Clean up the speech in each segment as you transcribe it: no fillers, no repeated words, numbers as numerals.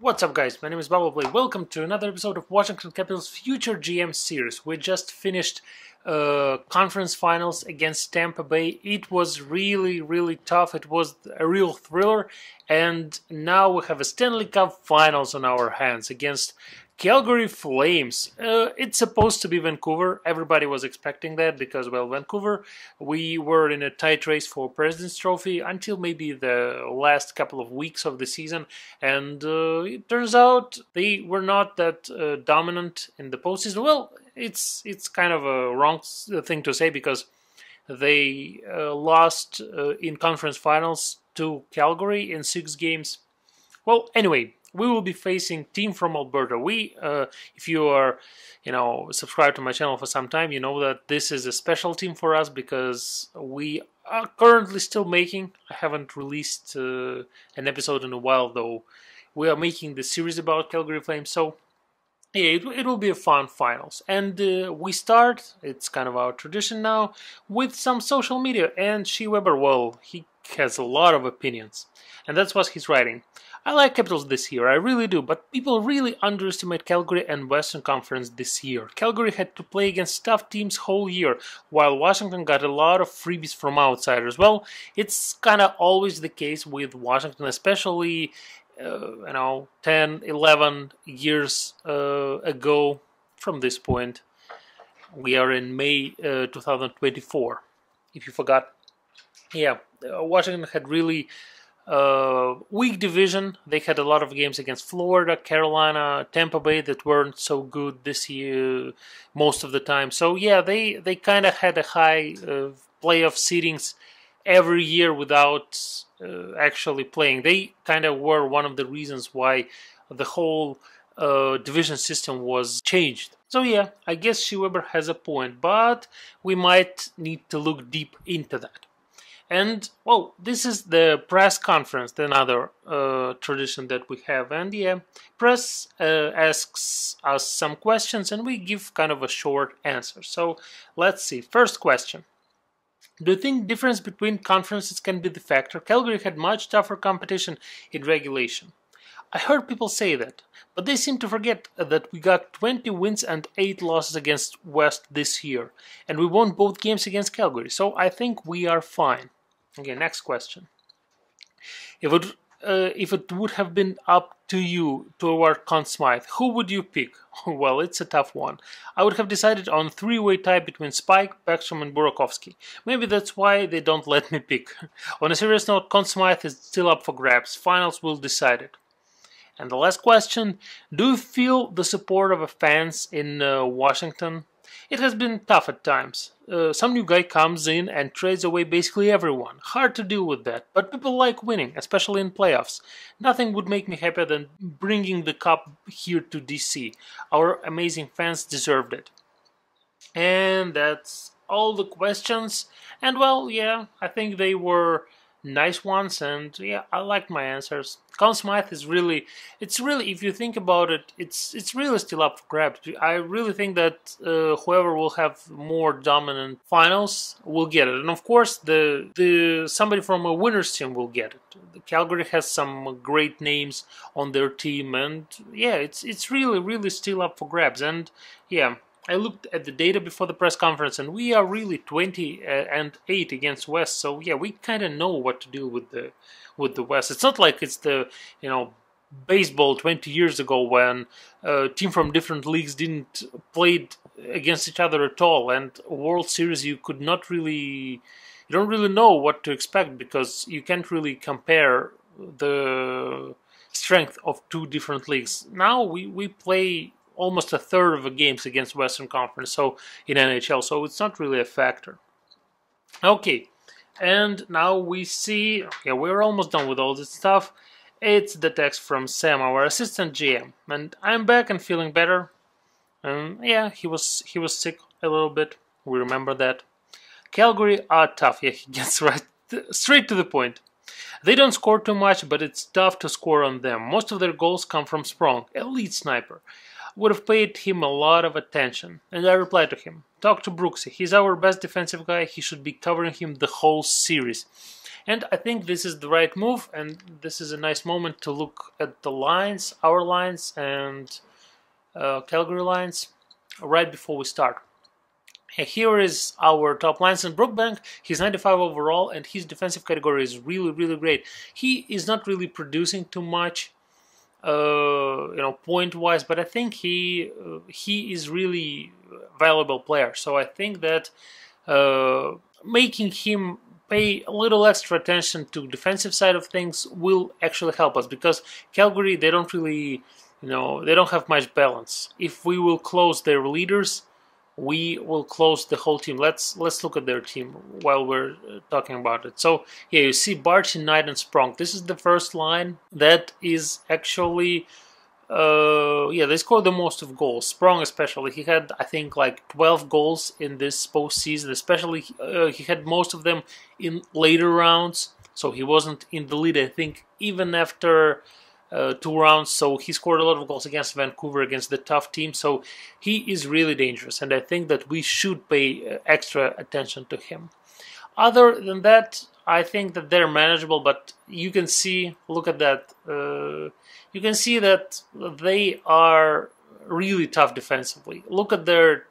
What's up, guys? My name is Bubble. Welcome to another episode of Washington Capitals Future GM Series. We just finished conference finals against Tampa Bay. It was really tough. It was a real thriller. And now we have a Stanley Cup Finals on our hands against Calgary Flames. It's supposed to be Vancouver. Everybody was expecting that because, well, Vancouver, we were in a tight race for President's Trophy until maybe the last couple of weeks of the season. And it turns out they were not that dominant in the postseason. Well, it's kind of a wrong thing to say because they lost in conference finals to Calgary in 6 games. Well, anyway, we will be facing team from Alberta. If you are, subscribed to my channel for some time, you know that this is a special team for us because we are currently still making. I haven't released an episode in a while, though. We are making the series about Calgary Flames, so yeah, it will be a fun finals. And we start, it's kind of our tradition now, with some social media. And Shea Weber, well, he has a lot of opinions. And that's what he's writing. I like Capitals this year, I really do, but people really underestimate Calgary and Western Conference this year. Calgary had to play against tough teams whole year, while Washington got a lot of freebies from outsiders. Well, it's kind of always the case with Washington, especially 10, 11 years ago from this point. We are in May 2024, if you forgot. Yeah, Washington had really weak division. They had a lot of games against Florida, Carolina, Tampa Bay that weren't so good this year most of the time. So yeah, they kind of had a high playoff seedings every year without actually playing. They kind of were one of the reasons why the whole division system was changed. So yeah, I guess Shea Weber has a point, but we might need to look deep into that. And, well, this is the press conference, another tradition that we have. And yeah, press asks us some questions and we give kind of a short answer. So let's see. First question. Do you think difference between conferences can be the factor? Calgary had much tougher competition in regulation. I heard people say that, but they seem to forget that we got 20 wins and 8 losses against West this year. And we won both games against Calgary, so I think we are fine. Okay, next question. If it would have been up to you to award Conn Smythe, who would you pick? Well, it's a tough one. I would have decided on a 3-way tie between Spike, Backstrom and Burakovsky. Maybe that's why they don't let me pick. On a serious note, Conn Smythe is still up for grabs. Finals will decide it. And the last question, do you feel the support of fans in Washington? It has been tough at times. Some new guy comes in and trades away basically everyone. Hard to deal with that, but people like winning, especially in playoffs. Nothing would make me happier than bringing the cup here to DC. Our amazing fans deserved it. And that's all the questions. And well, yeah, I think they were nice ones, and yeah, I liked my answers. Conn Smythe is really, if you think about it, it's really still up for grabs. I really think that whoever will have more dominant finals will get it, and of course, the somebody from a winners team will get it. The Calgary has some great names on their team, and yeah, it's really still up for grabs, and yeah. I looked at the data before the press conference, and we are really 20-8 against West. So yeah, we kind of know what to do with the West. It's not like it's the baseball 20 years ago when a team from different leagues didn't play against each other at all. And World Series, you don't really know what to expect because you can't really compare the strength of 2 different leagues. Now we play almost a third of the games against Western Conference, so in NHL, so it's not really a factor. Okay, and now we see, okay, we're almost done with all this stuff. It's the text from Sam, our assistant GM, and I'm back and feeling better. Yeah, he was sick a little bit. We remember that. Calgary are tough. Yeah, he gets straight to the point. They don't score too much, but it's tough to score on them. Most of their goals come from Sprong, elite sniper. Would have paid him a lot of attention. And I replied to him, talk to Brooksy. He's our best defensive guy. He should be covering him the whole series. And I think this is the right move, and this is a nice moment to look at the lines, our lines, and Calgary lines, right before we start. Here is our top lines in Brookbank. He's 95 overall, and his defensive category is really, really great. He is not really producing too much, point-wise, but I think he is really a valuable player. So I think that making him pay a little extra attention to defensive side of things will actually help us, because Calgary, they don't really, they don't have much balance. If we will close their leaders, we will close the whole team. Let's look at their team while we're talking about it. So yeah, you see Barty, Knight, and Sprong. This is the first line that is actually, they scored the most of goals. Sprong especially, he had, I think, like 12 goals in this postseason. Especially, he had most of them in later rounds. So he wasn't in the lead, I think, even after 2 rounds. So he scored a lot of goals against Vancouver, against the tough team. So he is really dangerous, and I think that we should pay extra attention to him. Other than that, I think that they're manageable, but you can see, look at that, you can see that they are really tough defensively. Look at their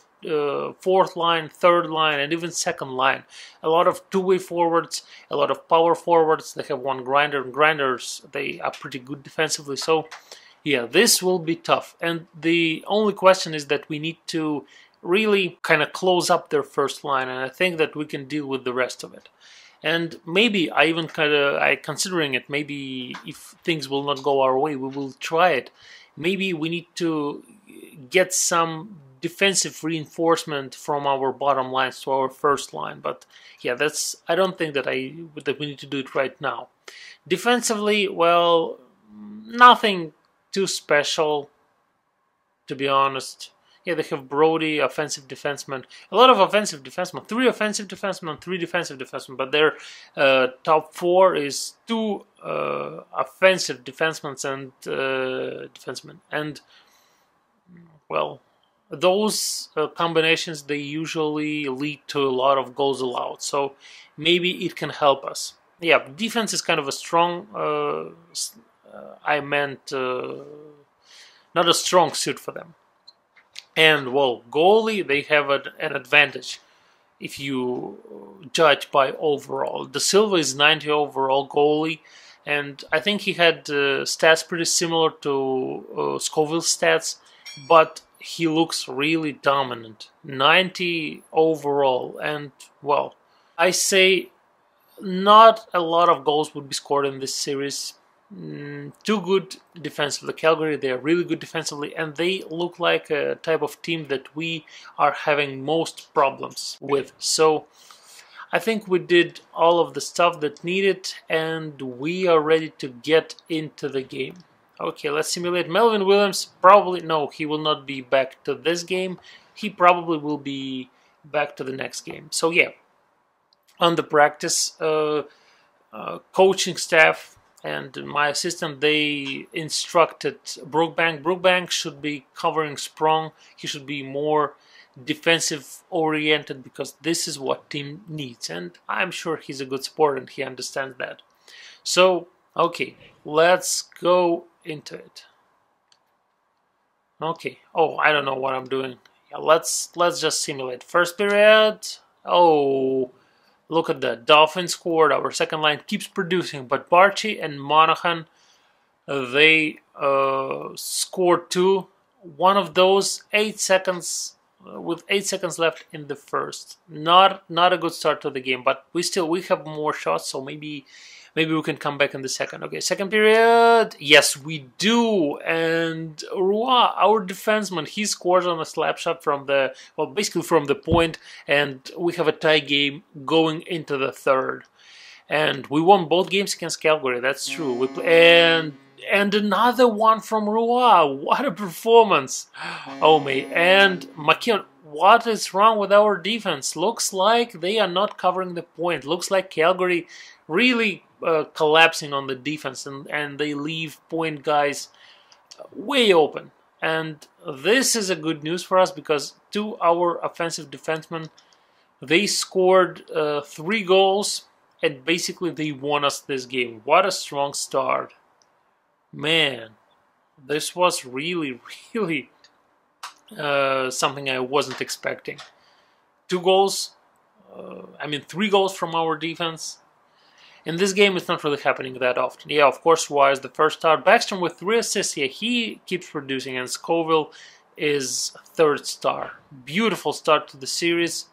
fourth line, third line, and even second line. A lot of two-way forwards, a lot of power forwards. They have one grinder, and grinders, they are pretty good defensively. So yeah, this will be tough. And the only question is that we need to really kind of close up their first line, and I think that we can deal with the rest of it. And maybe I considering it, maybe if things will not go our way, we will try it. Maybe we need to get some defensive reinforcement from our bottom lines to our first line. But yeah, I don't think that we need to do it right now. Defensively, well, nothing too special, to be honest. Yeah, they have Brody, offensive defenseman. A lot of offensive defensemen. 3 offensive defensemen and 3 defensive defensemen. But their top 4 is 2 offensive defensemen and defensemen. And, well, those combinations, they usually lead to a lot of goals allowed. So maybe it can help us. Yeah, defense is kind of a strong, not a strong suit for them. And, well, goalie, they have an advantage if you judge by overall. De Silva is 90 overall goalie, and I think he had stats pretty similar to Scoville's stats, but he looks really dominant. 90 overall, and, well, I say not a lot of goals would be scored in this series. Too good defensively. Calgary, they are really good defensively, and they look like a type of team that we are having most problems with. So I think we did all of the stuff that needed, and we are ready to get into the game. Okay, let's simulate. Melvin Williams, probably, no, he will not be back to this game. He probably will be back to the next game. So yeah, on the practice, coaching staff and my assistant, they instructed Brookbank. Brookbank should be covering Sprong. He should be more defensive oriented, because this is what team needs. And I'm sure he's a good sport and he understands that. So, okay, let's go into it. Okay. Oh, I don't know what I'm doing. Yeah, let's just simulate. First period. Oh, look at that. Dolphins scored. Our second line keeps producing. But Barchi and Monahan, they scored 2. One of those 8 seconds, with 8 seconds left in the first. Not a good start to the game. But we have more shots, so maybe we can come back in the second. Okay, second period. Yes, we do. And Roy, our defenseman, he scores on a slap shot from basically from the point, and we have a tie game going into the third. And we won both games against Calgary. That's true. And another one from Roy. What a performance! Oh mate. And McKeon, what is wrong with our defense? Looks like they are not covering the point. Looks like Calgary really collapsing on the defense, and they leave point guys way open. And this is a good news for us, because 2 our offensive defensemen, they scored 3 goals, and basically they won us this game. What a strong start. Man, this was really, really something I wasn't expecting. 2 goals, 3 goals from our defense. In this game, it's not really happening that often. Yeah, of course, Wise, the first start. Backstrom with 3 assists. Yeah, he keeps producing. And Scoville is 3rd star. Beautiful start to the series.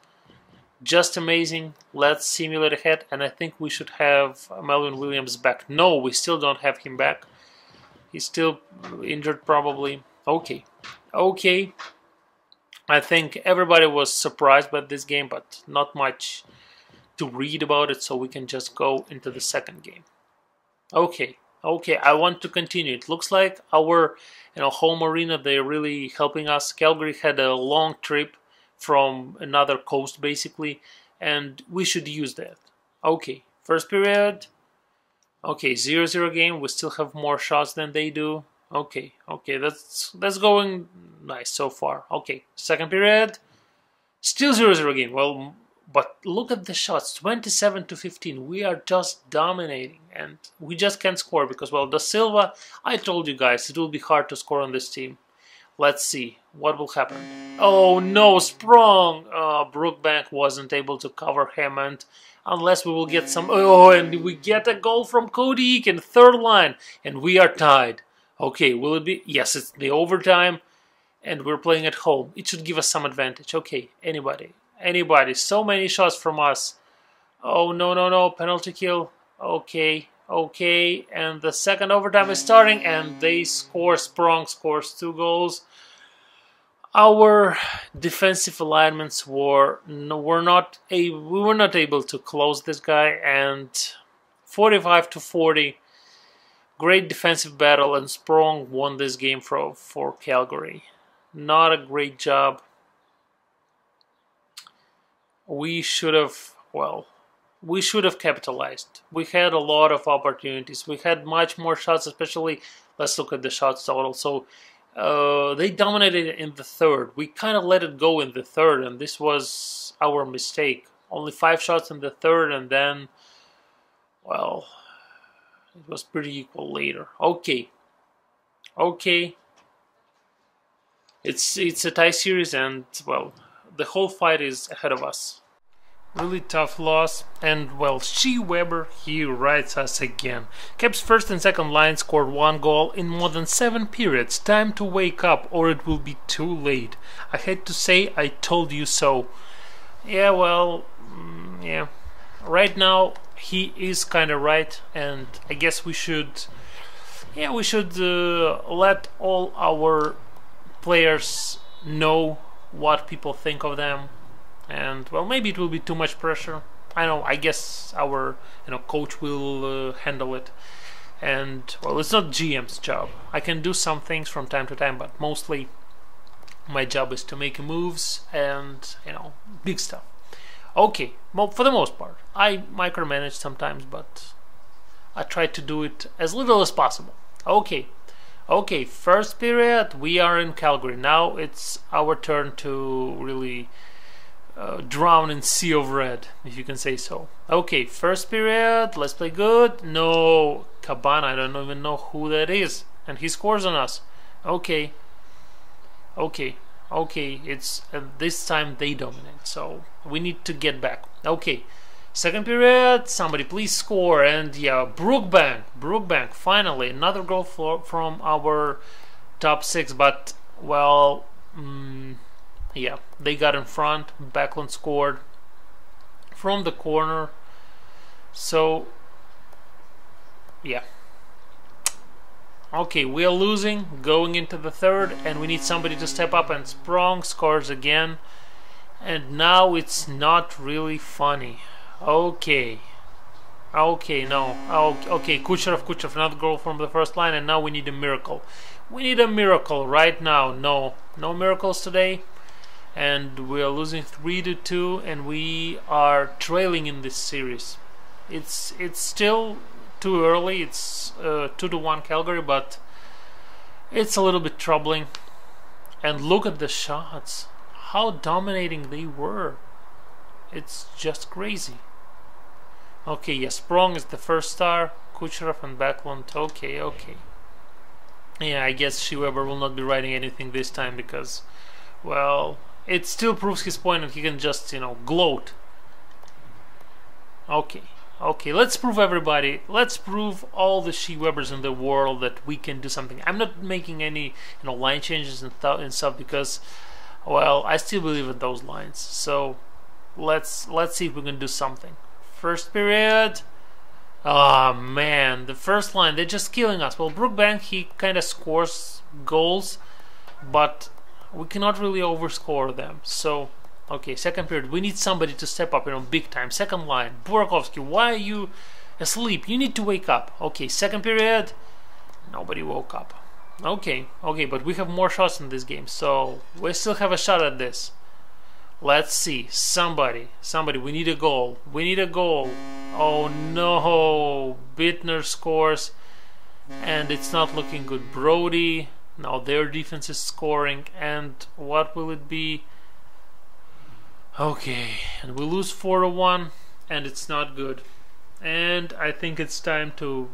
Just amazing. Let's simulate ahead. And I think we should have Melvin Williams back. No, we still don't have him back. He's still injured probably. Okay. I think everybody was surprised by this game, but not much to read about it, so we can just go into the second game. Okay, I want to continue. It looks like our home arena, they're really helping us. Calgary had a long trip from another coast, basically, and we should use that. Okay, first period. Okay, 0-0 game. We still have more shots than they do. Okay, that's going nice so far. Okay, second period. Still 0-0 game. Well, but look at the shots, 27-15. We are just dominating, and we just can't score because, well, Da Silva, I told you guys, it will be hard to score on this team. Let's see what will happen. Oh no, Sprong! Brookbank wasn't able to cover him, and unless we will get some... Oh, and we get a goal from Cody Eakin, 3rd line, and we are tied. Okay, will it be... Yes, it's the overtime, and we're playing at home. It should give us some advantage. Okay, anybody. So many shots from us. Oh, no, penalty kill. Okay, and the second overtime is starting, and they score. Sprong scores 2 goals. Our defensive alignments were not able to close this guy, and 45-40. Great defensive battle, and Sprong won this game for Calgary. Not a great job. We should have capitalized. We had a lot of opportunities. We had much more shots, especially, let's look at the shots total. So they dominated in the 3rd. We kind of let it go in the 3rd, and this was our mistake. Only 5 shots in the 3rd, and then, well, it was pretty equal later. Okay. It's a tie series, and, well, the whole fight is ahead of us. Really tough loss, and, well, Shea Weber, he writes us again. Caps first and second line scored 1 goal in more than 7 periods. Time to wake up, or it will be too late. I had to say I told you so. Yeah, well, yeah. Right now, he is kind of right, and I guess we should... Yeah, we should let all our players know what people think of them. And, well, maybe it will be too much pressure. I guess our coach will handle it. And, well, it's not GM's job. I can do some things from time to time, but mostly my job is to make moves and, big stuff. Okay, well, for the most part. I micromanage sometimes, but I try to do it as little as possible. Okay, first period, we are in Calgary. Now it's our turn to really... drown in sea of red, if you can say so. Okay, first period, let's play good. No, Cabana, I don't even know who that is, and he scores on us. Okay, it's this time they dominate, so we need to get back. Okay, second period, somebody please score, and yeah, Brookbank, finally, another goal from our top 6, but, well... yeah, they got in front. Backlund scored from the corner. So, yeah. Okay, we are losing going into the 3rd, and we need somebody to step up, and Sprong scores again. And now it's not really funny. Okay, Kucherov, another goal from the first line, and now we need a miracle. We need a miracle right now. No miracles today. And we are losing 3-2, and we are trailing in this series. It's still too early. It's 2-1 Calgary, but it's a little bit troubling. And look at the shots, how dominating they were. It's just crazy. Okay, yeah, Sprong is the first star. Kucherov and Backlund. Okay, okay. Yeah, I guess Shieweber will not be writing anything this time because, well, it still proves his point and he can just, you know, gloat. Okay, okay, let's prove everybody, let's prove all the Shiewebers in the world that we can do something. I'm not making any, you know, line changes and stuff because, well, I still believe in those lines. So let's see if we can do something. First period. Oh man, the first line, they're just killing us. Well, Brookbank, he kind of scores goals, but we cannot really overscore them. So, okay, second period, we need somebody to step up, you know, big time. Second line, Burakovsky, why are you asleep? You need to wake up. Okay, second period, nobody woke up. Okay, okay, but we have more shots in this game, so we still have a shot at this. Let's see, somebody, we need a goal. We need a goal. Oh no, Bittner scores, and it's not looking good. Brody, now their defense is scoring, and what will it be? Okay, and we lose 4-1, and it's not good. And I think it's time to,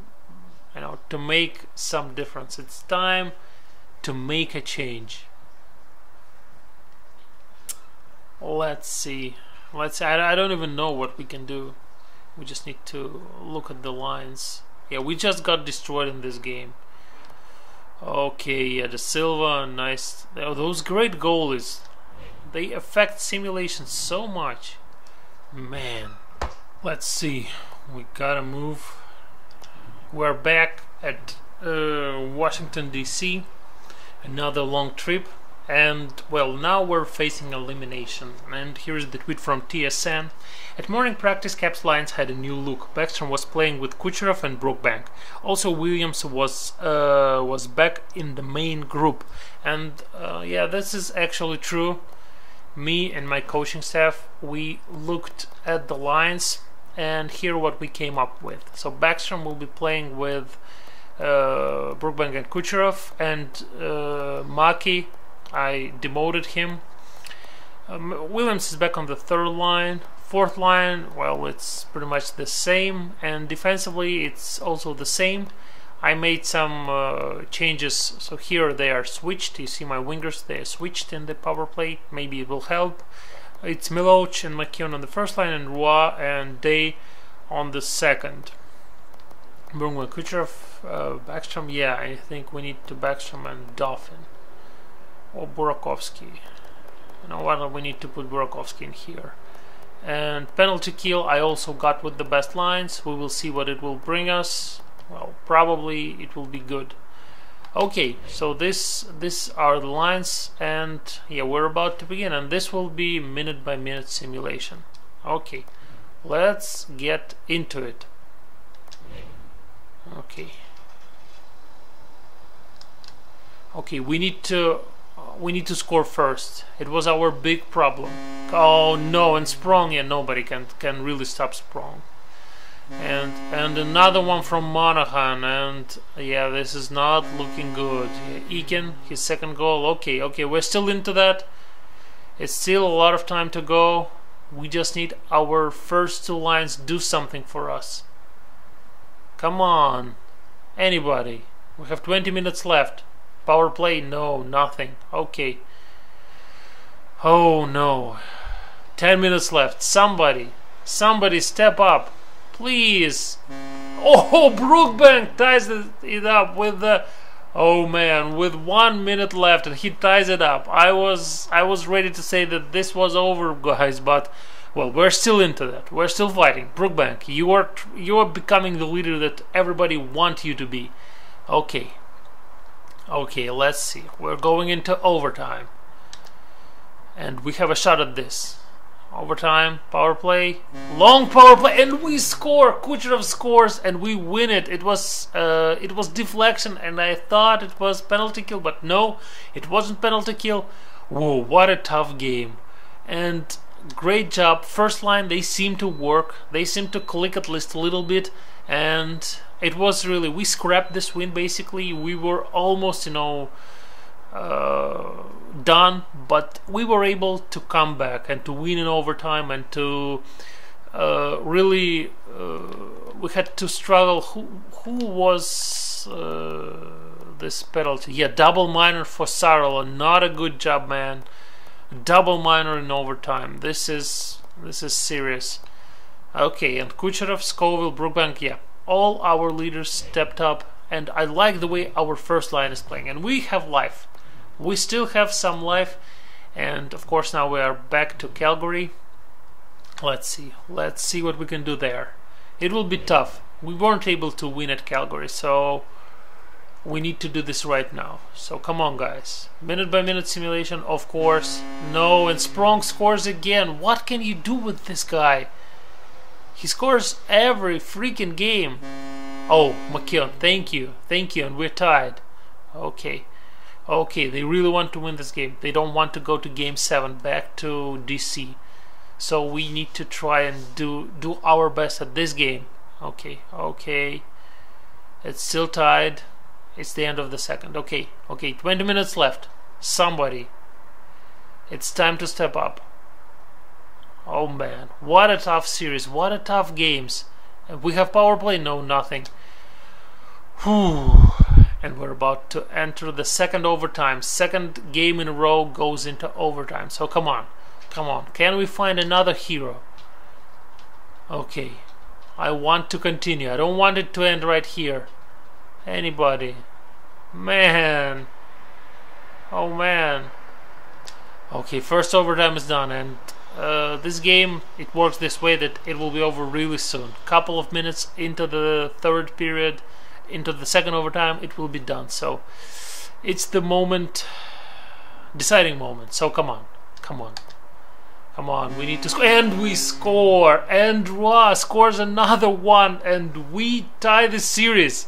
you know, to make some difference. It's time to make a change. Let's see. I don't even know what we can do. We just need to look at the lines. Yeah, we just got destroyed in this game. Okay, yeah, the Silva, nice. Oh, those great goalies. They affect simulation so much. Man. Let's see. We gotta move. We're back at Washington, D.C. Another long trip. And, well, now we're facing elimination. And here's the tweet from TSN. At morning practice, Caps lines had a new look. Backstrom was playing with Kucherov and Brookbank. Also, Williams was back in the main group. And, yeah, this is actually true. Me and my coaching staff, we looked at the lines and here what we came up with. So Backstrom will be playing with Brookbank and Kucherov, and Maki, I demoted him. Williams is back on the third line. Fourth line, well, it's pretty much the same, and defensively it's also the same. I made some changes, so here they are switched. You see my wingers, they are switched in the power play. Maybe it will help. It's Miloch and McKeown on the first line, and Roy and Day on the second. Brungman, Kucherov, Backstrom. Yeah, I think we need to Backstrom and Dauphin. Or Burakovsky. You know what, we need to put Burakovsky in here. And penalty kill I also got with the best lines. We will see what it will bring us. Well, probably it will be good. Okay, so these are the lines, and yeah, we're about to begin, and this will be minute by minute simulation. Okay, let's get into it. Okay, we need to score first. It was our big problem. Oh no, and Sprong, yeah, nobody can really stop Sprong. And another one from Monahan, and yeah, this is not looking good. Yeah, Eakin, his second goal. Okay, we're still into that. It's still a lot of time to go. We just need our first two lines do something for us. Come on, anybody. We have 20 minutes left. Power play? No, nothing. Okay. Oh no. 10 minutes left. Somebody step up. Please. Oh, Brookbank ties it up with the... Oh man, with 1 minute left and he ties it up. I was ready to say that this was over, guys, but well, we're still into that. We're still fighting. Brookbank, you are becoming the leader that everybody wants you to be. Okay. Okay, let's see. We're going into overtime. And we have a shot at this. Overtime, power play, long power play, and we score. Kucherov scores, and we win it. It was deflection, and I thought it was penalty kill, but no, it wasn't penalty kill. Whoa, what a tough game! And great job. First line, they seem to work. They seem to click at least a little bit, and it was really, we scrapped this win. Basically, we were almost, you know, done, but we were able to come back and to win in overtime and to really we had to struggle. Who was this penalty? Yeah, double minor for Sarala. Not a good job, man. Double minor in overtime. This is serious. Okay, and Kucherov, Scoville, Brookbank, yeah, all our leaders stepped up, and I like the way our first line is playing, and we have life. We still have some life, and of course now we are back to Calgary. Let's see what we can do there. It will be tough. We weren't able to win at Calgary, so we need to do this right now. So come on, guys. Minute by minute simulation, of course. No, and Sprong scores again. What can you do with this guy? He scores every freaking game. Oh, McKeown, thank you, and we're tied. Okay, they really want to win this game. They don't want to go to Game 7 back to DC. So we need to try and do our best at this game. Okay, it's still tied. It's the end of the second. Okay, 20 minutes left. Somebody, it's time to step up. Oh man, what a tough series, what a tough games. And we have power play? No, nothing. Whew. And we're about to enter the second overtime. Second game in a row goes into overtime. So come on. Can we find another hero? Okay, I want to continue. I don't want it to end right here. Anybody? Man. Oh man. Okay, first overtime is done, and this game, it works this way that it will be over really soon. Couple of minutes into the third period, into the second overtime, it will be done. So it's the moment, deciding moment. So come on, we need to score, and we score, and Roy scores another one, and we tie the series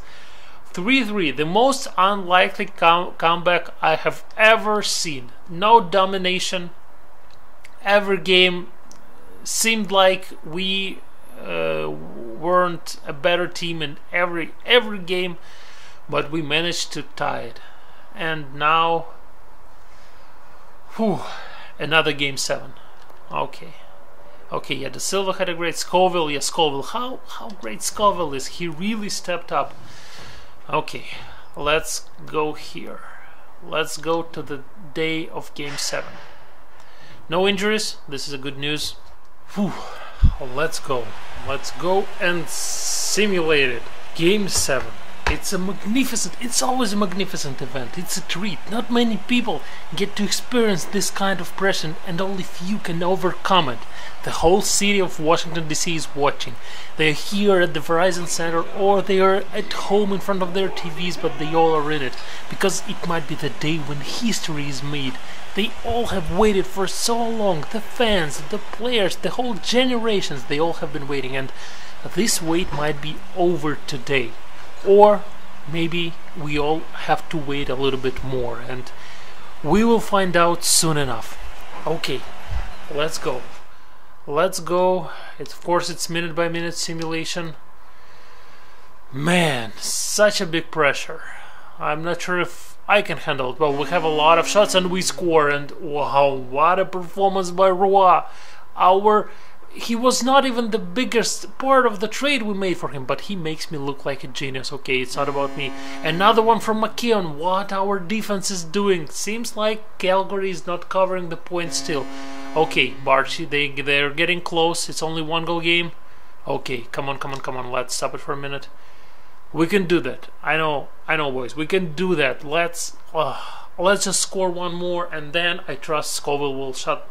3-3, the most unlikely comeback I have ever seen. No domination. Every game seemed like we weren't a better team in every game, but we managed to tie it. And now, another Game 7. Okay, yeah, De Silva had a great. Scoville, yeah, Scoville. How great Scoville is. He really stepped up. Okay, let's go here. Let's go to the day of Game 7. No injuries. This is a good news. Let's go and simulate it. Game 7. It's always a magnificent event. It's a treat. Not many people get to experience this kind of pressure, and only few can overcome it. The whole city of Washington DC is watching. They are here at the Verizon Center, or they are at home in front of their TVs, but they all are in it, because it might be the day when history is made. They all have waited for so long. The fans, the players, the whole generations, they all have been waiting, and this wait might be over today. Or maybe we all have to wait a little bit more, and we will find out soon enough. Okay, let's go. Of course, it's minute by minute simulation. Man, such a big pressure. I'm not sure if I can handle it. Well, we have a lot of shots and we score, and wow, what a performance by Roy. He was not even the biggest part of the trade we made for him, but he makes me look like a genius. Okay, it's not about me. Another one from McKeown. What our defense is doing. Seems like Calgary is not covering the points still. Okay, Barchi, they're getting close. It's only one goal game. Okay, come on. Let's stop it for a minute. We can do that. I know, boys. We can do that. Let's just score one more, and then I trust Scoville will shut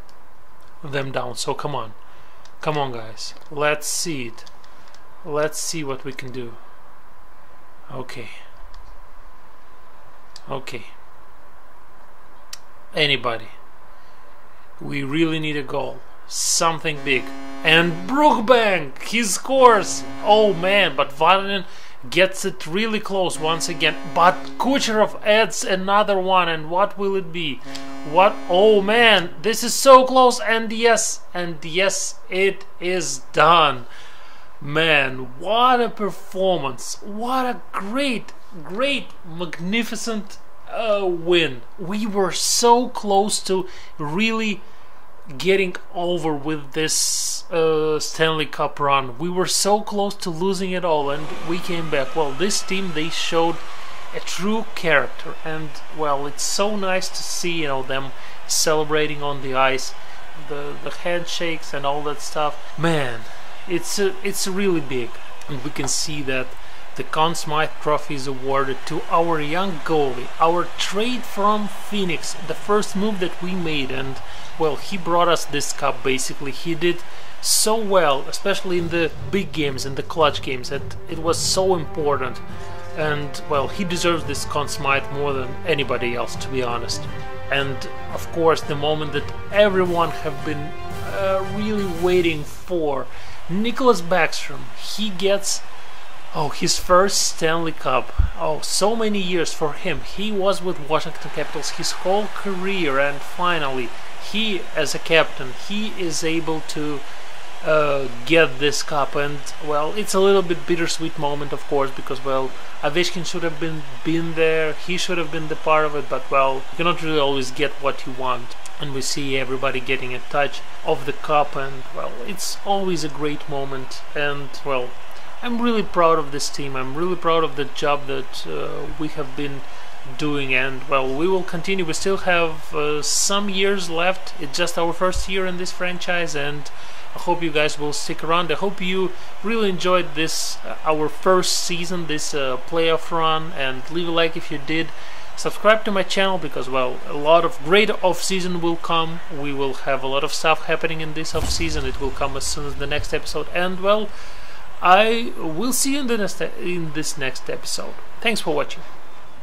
them down. So come on, guys. Let's see it. Let's see what we can do. Okay. Anybody. We really need a goal. Something big. And Brookbank, he scores. Oh man, but Vatanen gets it really close once again. But Kucherov adds another one, and what will it be? What? Oh man, this is so close, and yes, it is done. Man, what a performance. What a great, magnificent win. We were so close to really getting over with this Stanley Cup run. We were so close to losing it all, and we came back. Well, this team, they showed a true character, and well, it's so nice to see, you know, them celebrating on the ice, the handshakes and all that stuff. Man, it's really big, and we can see that the Conn Smythe Trophy is awarded to our young goalie, our trade from Phoenix, the first move that we made, and well, he brought us this cup basically. He did so well, especially in the big games, in the clutch games, that it was so important. And well, he deserves this Conn Smythe more than anybody else, to be honest. And of course, the moment that everyone have been really waiting for, Nicholas Backstrom, he gets his first Stanley Cup. So many years for him. He was with Washington Capitals his whole career, and finally, he, as a captain, he is able to get this cup. And well, it's a little bit bittersweet moment, of course, because well, Ovechkin should have been there. He should have been the part of it, but well, you cannot really always get what you want. And we see everybody getting a touch of the cup, and well, it's always a great moment. And well, I'm really proud of this team. I'm really proud of the job that we have been doing, and well, we will continue. We still have some years left. It's just our first year in this franchise, and I hope you guys will stick around. I hope you really enjoyed this, our first season, this playoff run, and leave a like if you did. Subscribe to my channel, because well, a lot of great off-season will come. We will have a lot of stuff happening in this off-season. It will come as soon as the next episode, and well, I will see you in this next episode. Thanks for watching.